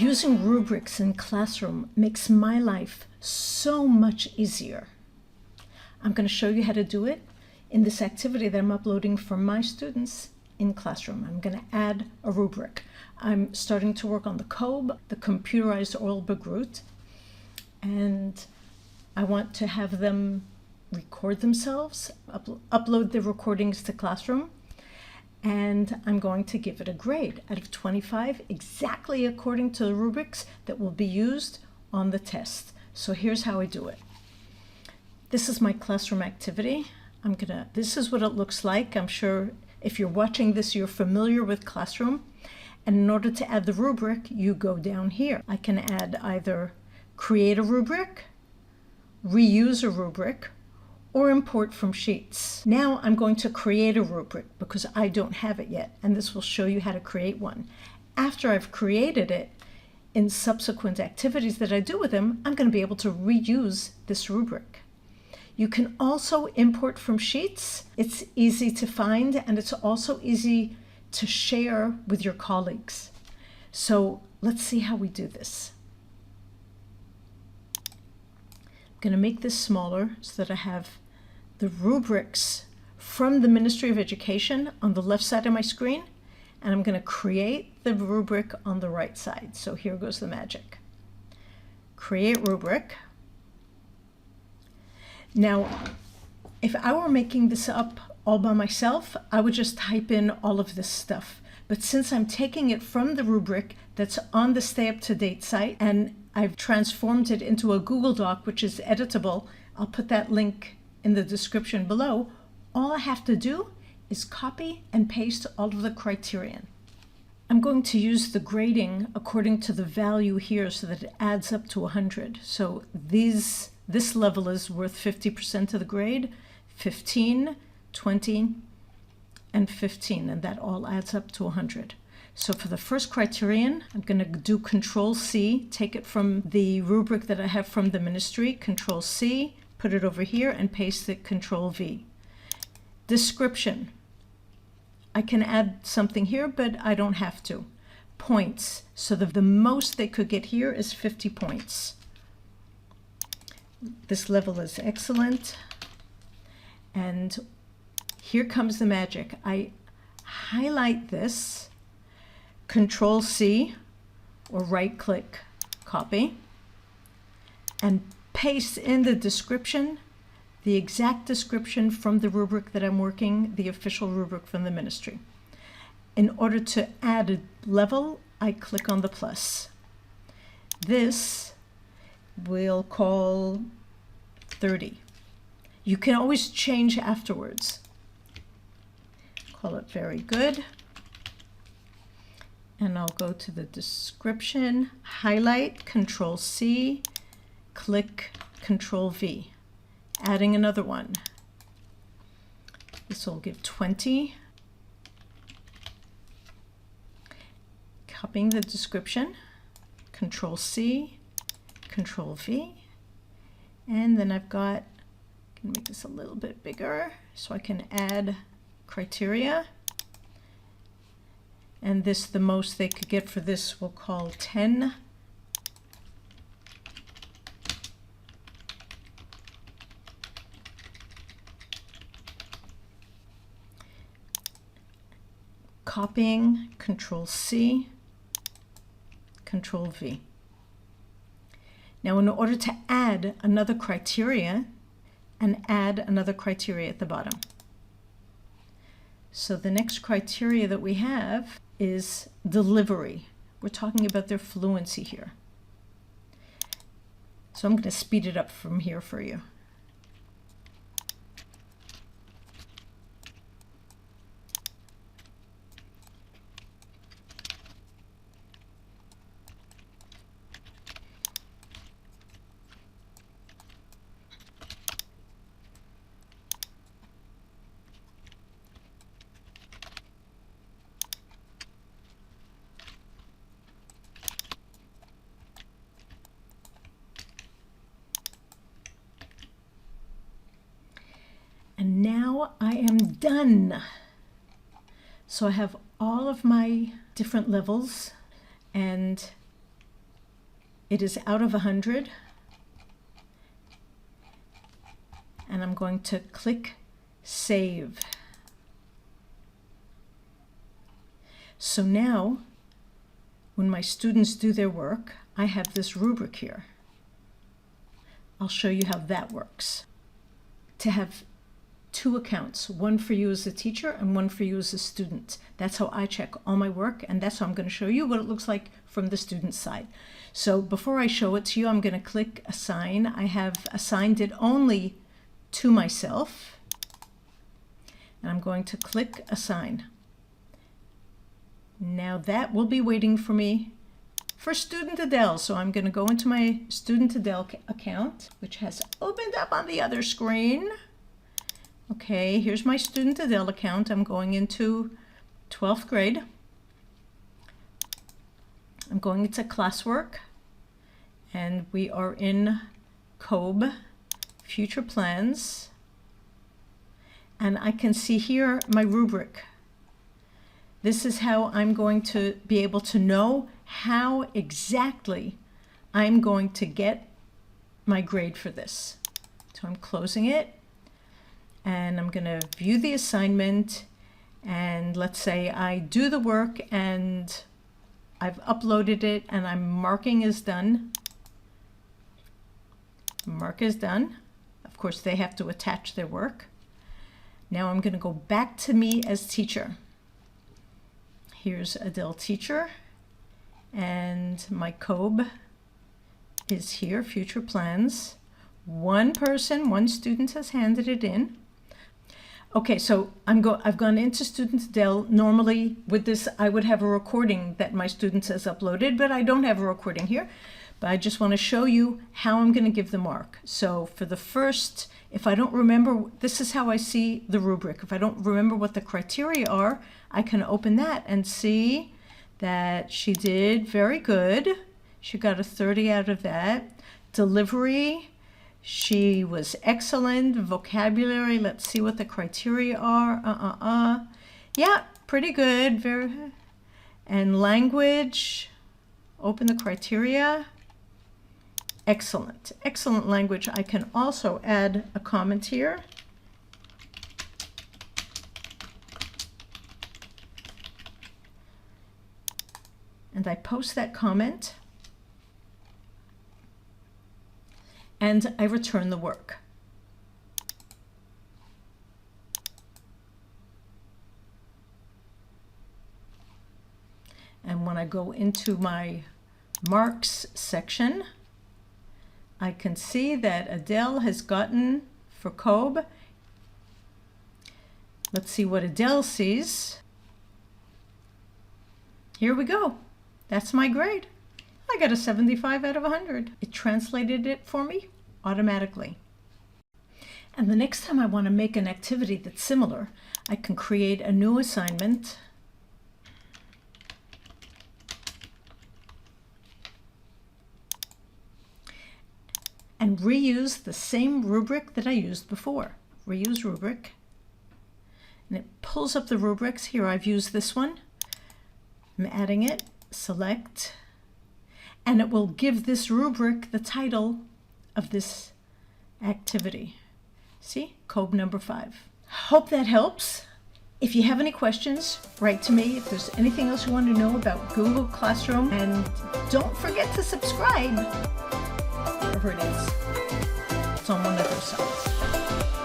Using rubrics in Classroom makes my life so much easier. I'm going to show you how to do it in this activity that I'm uploading for my students in Classroom. I'm going to add a rubric. I'm starting to work on the COBE, the computerized oral book route, and I want to have them record themselves, upload the recordings to Classroom, and I'm going to give it a grade out of 25, exactly according to the rubrics that will be used on the test. So here's how I do it. This is my Classroom activity. This is what it looks like. I'm sure if you're watching this, you're familiar with Classroom. And in order to add the rubric, you go down here. I can add either create a rubric, reuse a rubric, or import from sheets. Now I'm going to create a rubric because I don't have it yet, and this will show you how to create one. After I've created it, in subsequent activities that I do with them, I'm going to be able to reuse this rubric. You can also import from sheets. It's easy to find, and it's also easy to share with your colleagues. So let's see how we do this. I'm going to make this smaller so that I have the rubrics from the Ministry of Education on the left side of my screen, and I'm going to create the rubric on the right side. So here goes the magic. Create rubric. Now, if I were making this up all by myself, I would just type in all of this stuff. But since I'm taking it from the rubric that's on the Stay Up to Date site, and I've transformed it into a Google Doc, which is editable, I'll put that link in the description below. All I have to do is copy and paste all of the criterion. I'm going to use the grading according to the value here so that it adds up to 100. So this level is worth 50% of the grade, 15, 20, and 15, and that all adds up to 100. So for the first criterion, I'm going to do Control-C, take it from the rubric that I have from the ministry, Control-C, put it over here, and paste it Control-V. Description. I can add something here, but I don't have to. Points. So the most they could get here is 50 points. This level is excellent. And here comes the magic. I highlight this, Control-C, or right-click, copy, and paste in the description, the exact description from the rubric that I'm working, the official rubric from the ministry. In order to add a level, I click on the plus. This we'll call 30. You can always change afterwards. Call it very good. And I'll go to the description, highlight, Control-C, click Control-V, adding another one. This will give 20. Copying the description, Control-C, Control-V, and then I've got, I can make this a little bit bigger so I can add criteria. And this, the most they could get for this, we'll call 10. Copying, Control-C, Control-V. Now, in order to add another criteria, and add another criteria at the bottom. So the next criteria that we have is delivery. We're talking about their fluency here. So I'm going to speed it up from here for you. And now I am done. So I have all of my different levels, and It is out of 100. And I'm going to click Save. So now, when my students do their work, I have this rubric here. I'll show you how that works. To have two accounts, one for you as a teacher and one for you as a student. That's how I check all my work, and that's how I'm going to show you what it looks like from the student side. So before I show it to you, I'm going to click Assign. I have assigned it only to myself, and I'm going to click Assign. Now that will be waiting for me for student Adele. So I'm going to go into my student Adele account, which has opened up on the other screen. Okay, here's my student Adele account. I'm going into 12th grade. I'm going into classwork, and we are in COBE, future plans. And I can see here my rubric. This is how I'm going to be able to know how exactly I'm going to get my grade for this. So I'm closing it, and I'm going to view the assignment, and let's say I do the work and I've uploaded it and I'm marking as done. Mark as done. Of course, they have to attach their work. Now I'm going to go back to me as teacher. Here's Adele teacher, and my COBE is here, future plans. One person, one student has handed it in. Okay, so I've gone into student Adele. Normally with this, I would have a recording that my student has uploaded, but I don't have a recording here. But I just want to show you how I'm going to give the mark. So for the first, if I don't remember, this is how I see the rubric. If I don't remember what the criteria are, I can open that and see that she did very good. She got a 30 out of that. Delivery, she was excellent. Vocabulary, let's see what the criteria are. Yeah, pretty good. Very. And language, open the criteria. Excellent. Excellent language. I can also add a comment here. And I post that comment. And I return the work. And when I go into my marks section, I can see that Adele has gotten for COBE. Let's see what Adele sees. Here we go. That's my grade. I got a 75 out of 100. It translated it for me automatically. And the next time I want to make an activity that's similar, I can create a new assignment. And reuse the same rubric that I used before. Reuse rubric. And it pulls up the rubrics. Here I've used this one. I'm adding it. Select. And it will give this rubric the title of this activity. See? COBE number 5. Hope that helps. If you have any questions, write to me. If there's anything else you want to know about Google Classroom. And don't forget to subscribe. Wherever it is. It's on one of those sites.